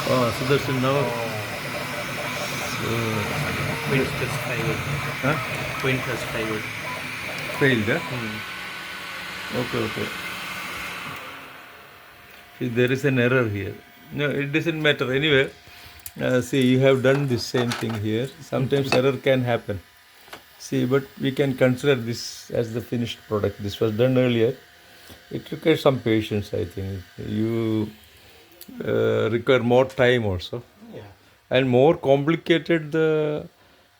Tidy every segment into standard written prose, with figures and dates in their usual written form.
Oh, Sudarshan now. Print has failed. Huh? Print has failed. Failed, huh? Okay, okay. See, there is an error here. No, it doesn't matter. Anyway, see, you have done the same thing here. Sometimes error can happen. See, but we can consider this as the finished product. This was done earlier. It requires some patience, I think. You require more time also. Yeah. And more complicated the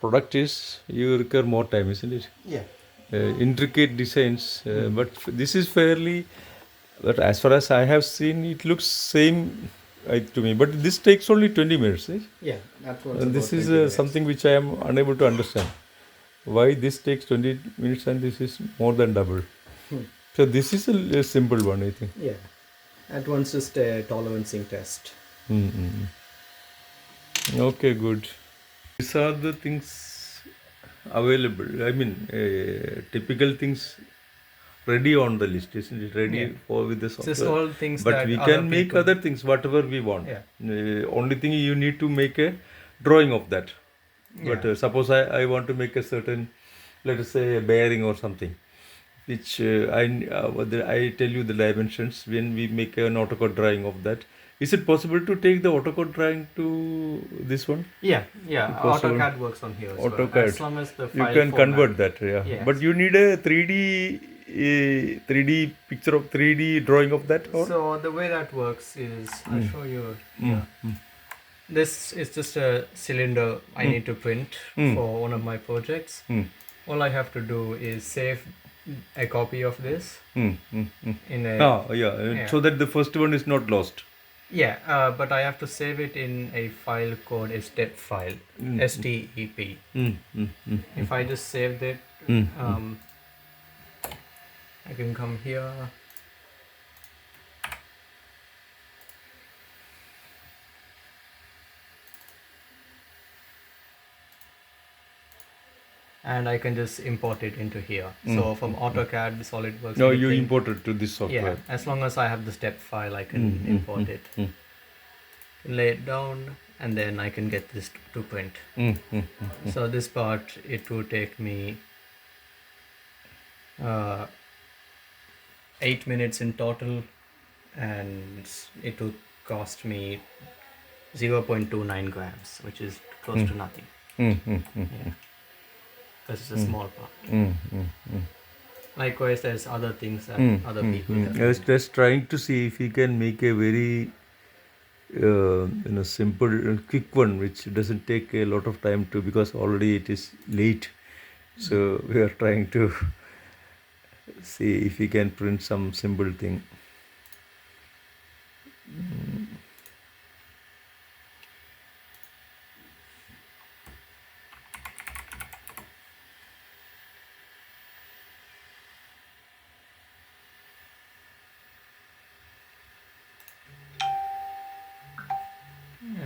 product is, you require more time, isn't it? Yeah. Intricate designs, but this is fairly. But as far as I have seen, it looks same to me. But this takes only 20 minutes. Eh? Yeah. That was And about this is 20 minutes. something which I am unable to understand. Why this takes 20 minutes and this is more than double. So this is a simple one, I think. Yeah. That one's just a tolerancing test. Okay, good. These are the things available. I mean, typical things ready on the list, isn't it? Ready Yeah. for with the software. Just all things but that we other can make people- other things, whatever we want. Yeah. Only thing you need to make a drawing of that. But Yeah. suppose I want to make a certain, let us say, a bearing or something, which I tell you the dimensions when we make an AutoCAD drawing of that. Is it possible to take the AutoCAD drawing to this one? Yeah. Yeah. Possible. AutoCAD works on here as well. AutoCAD. As long as the You file can format. convert that, yeah. Yes. But you need a 3D picture of 3D drawing of that, or So the way that works is, I'll show you here. This is just a cylinder I need to print for one of my projects. All I have to do is save a copy of this in a yeah. So that the first one is not lost. but I have to save it in a file called a step file, STEP. If I just saved it, I can come here. And I can just import it into here. So from AutoCAD, SolidWorks. No, you anything- imported to this software. Yeah, as long as I have the step file, I can import it. Lay it down, and then I can get this to print. So this part, it will take me 8 minutes in total, and it will cost me 0.29 grams, which is close to nothing. Yeah. Because it's a small part. Likewise, there's other things that other people have. I was just trying to see if we can make a very simple, quick one, which doesn't take a lot of time to, because already it is late. So we are trying to see if we can print some simple thing.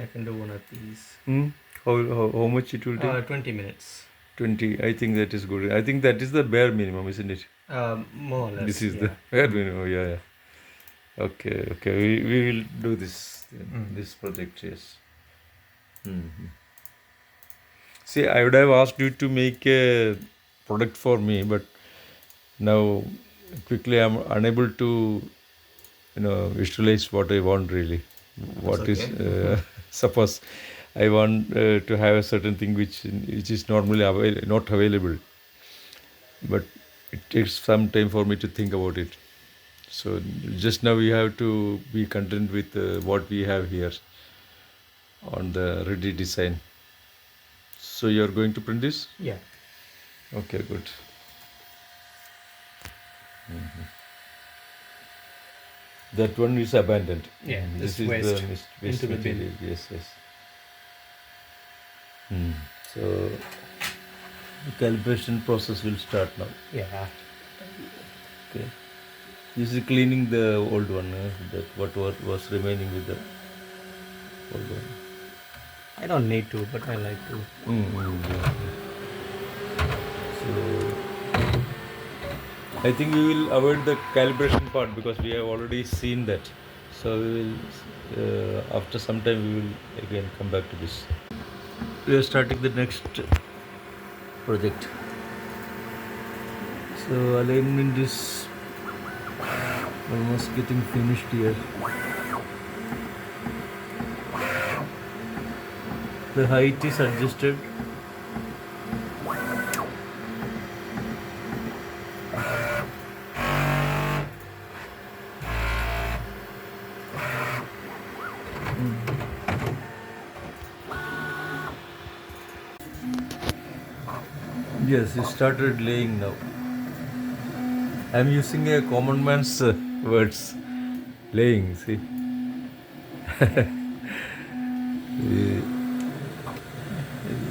I can do one of these. How much it will take? 20 minutes. 20. I think that is good. I think that is the bare minimum, isn't it? More or less. This is yeah. the bare minimum. Yeah. Okay. We will do this this project. Yes. See, I would have asked you to make a product for me, but now quickly I'm unable to visualize what I want really. What is suppose I want to have a certain thing which is normally not available, but it takes some time for me to think about it. So just now we have to be content with what we have here on the ready design. So you are going to print this? Yeah. Okay, good. That one is abandoned. Yeah, This this is waste the waste into the bin. material. Yes. So the calibration process will start now. Yeah. Okay. This is cleaning the old one. That what was remaining with the old one. I don't need to, but I like to. Yeah. So I think we will avoid the calibration part because we have already seen that. So we will, after some time, we will again come back to this. We are starting the next project. So alignment is almost getting finished here. The height is adjusted. Yes, it started laying now. I am using a common man's words. Laying, see.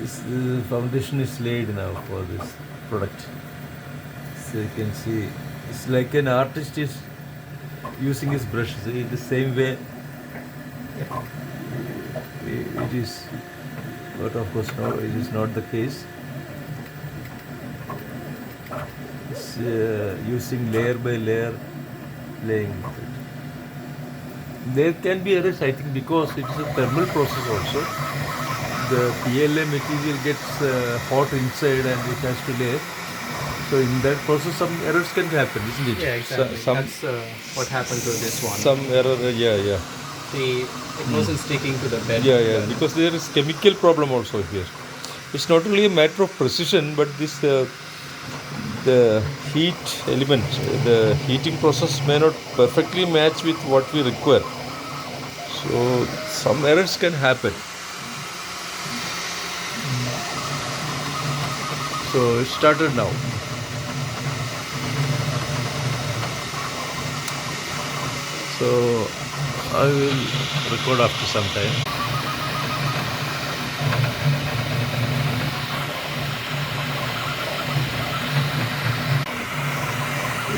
This foundation is laid now for this product. So you can see, it's like an artist is using his brush. See, the same way it is, but of course no, it is not the case. It's using layer by layer laying. There can be errors, I think, because it is a thermal process also. The PLA material gets hot inside and it has to lay. So in that process, some errors can happen, isn't it? Yeah, exactly. Some That's what happened to this one. some error, yeah. See, it wasn't sticking to the bed. Yeah, because there is chemical problem also here. It's not only a matter of precision, but this the heat element, the heating process may not perfectly match with what we require. So some errors can happen. So it started now. So I will record after some time.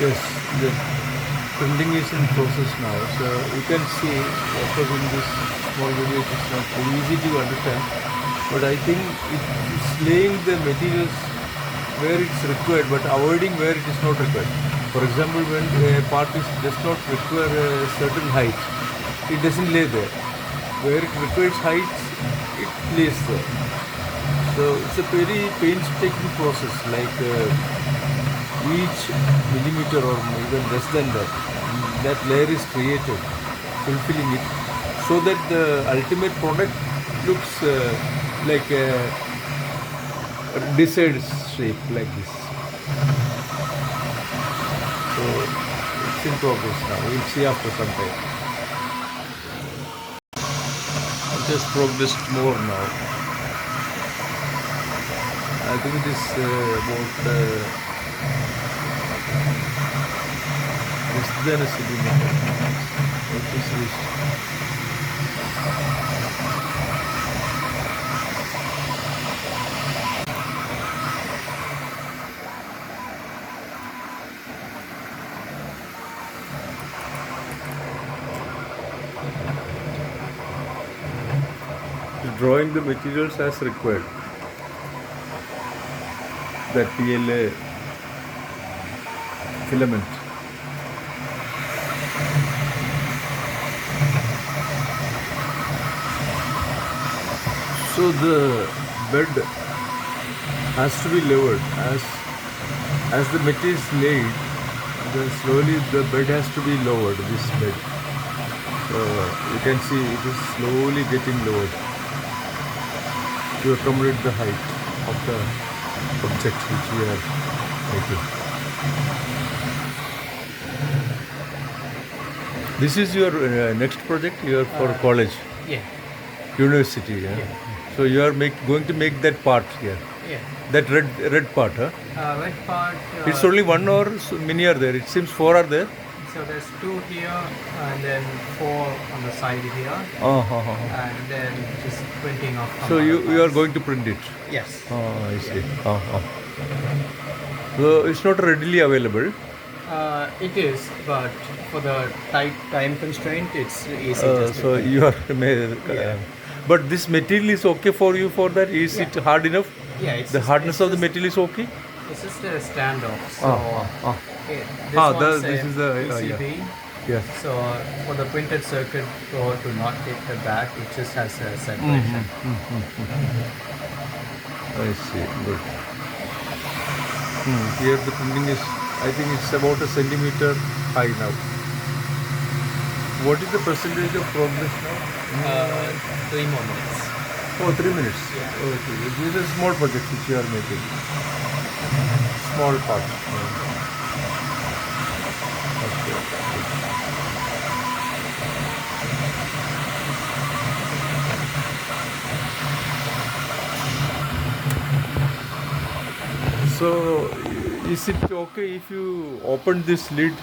Yes, the printing is in process now. So you can see, of course, in this small video it is not very easy to understand. But I think it is laying the materials where it's required, but avoiding where it is not required. For example, when a part does not require a certain height, it doesn't lay there. Where it requires height, it lays there. So it's a very painstaking process, like each millimeter or even less than that layer is created, fulfilling it, so that the ultimate product looks like a desired shape like this. So it's in progress now. We'll see after some time. It has progressed more now. I think it is about less than a centimeter. It is reached. Drawing the materials as required. That PLA filament. So the bed has to be lowered as the material is laid. Slowly the bed has to be lowered. This bed. So you can see it is slowly getting lowered to accommodate the height of the object which we are making. This is your next project. You are for college, Yeah. university. Yeah? So you are going to make that part here. Yeah. That red part, huh? Red part. It's only one or many are there. It seems 4 are there. So there's 2 here and then 4 on the side here. And then just printing off. So you are going to print it. Yes. I see. So it's not readily available. It is, but for the tight time constraint, it's easy. So you are but this material is okay for you for that? Is it hard enough? Yeah, it's The just, hardness of the material is okay? It's just a standoff. So Ah. this one this is the PCB, Yes. So for the printed circuit board to not hit the back, it just has a separation. I see. Good. Here the printing is, I think it's about a centimeter high now. What is the percentage of progress now? 3 more minutes. Oh, 3 minutes. Yeah. Okay. This is a small project which you are making. Small part. Okay. So, is it okay if you open this lid?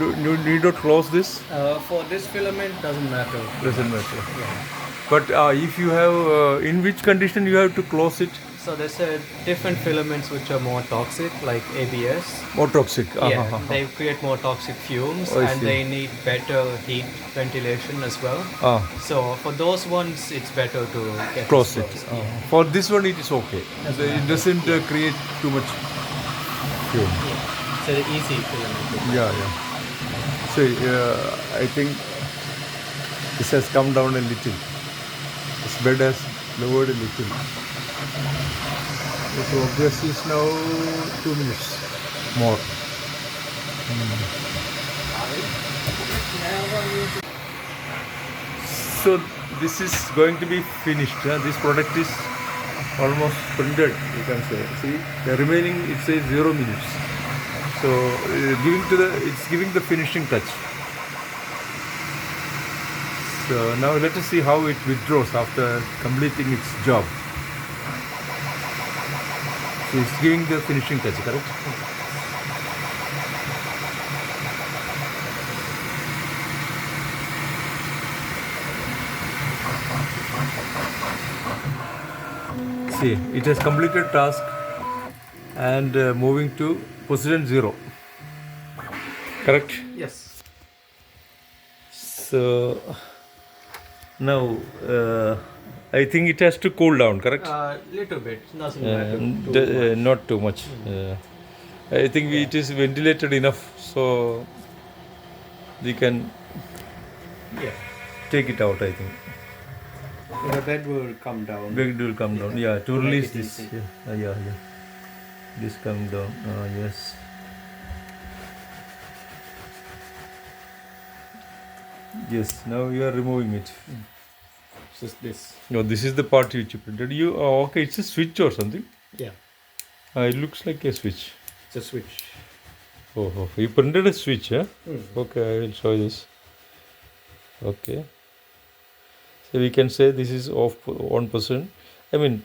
You need not close this? For this filament, doesn't matter. Doesn't matter. Yeah. But if you have, in which condition you have to close it? So there's different filaments which are more toxic, like ABS. More toxic. Yeah, they create more toxic fumes, I and see. they need better heat ventilation as well. Ah, So for those ones, it's better to get close this it. closed. Yeah. For this one, it is okay. Doesn't It matter. doesn't create too much fume. Yeah. It's an easy filament. Yeah. So, I think this has come down a little. This bed has lowered a little. The progress is now 2 minutes more. So this is going to be finished. This product is almost printed, you can say. See, the remaining it says 0 minutes. So it's giving the finishing touch. So now let us see how it withdraws after completing its job. So it's giving the finishing touch, correct? See, it has completed task and moving to position 0. Correct? Yes. So now I think it has to cool down, correct? Little bit. Doesn't matter too much. Not too much. I think it is ventilated enough, so we can Yeah. take it out. I think The bed will come down. it will come down. Yeah, to make release it this. easy. Yeah. This come down. Yes. Yes. Now you are removing it. Just this. No, this is the part which you printed. Okay, it's a switch or something. Yeah. It looks like a switch. It's a switch. Oh, you printed a switch, huh? Mm. Okay, I will show this. Okay. So we can say this is off 1%. I mean,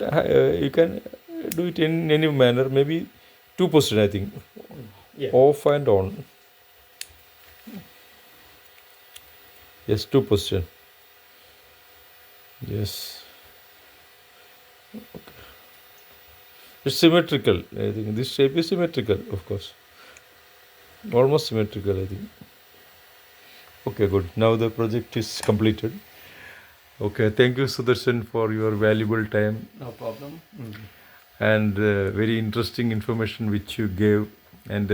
you can do it in any manner. Maybe 2%, I think. Yeah. Off and on. Yes, 2%. Yes. Okay. It's symmetrical. I think this shape is symmetrical, of course. Almost symmetrical, I think. Okay, good. Now the project is completed. Okay, thank you, Sudarshan, for your valuable time No problem. and very interesting information which you gave and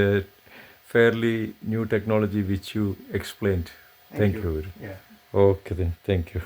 fairly new technology which you explained. Thank you. Yeah. Okay, then. Thank you.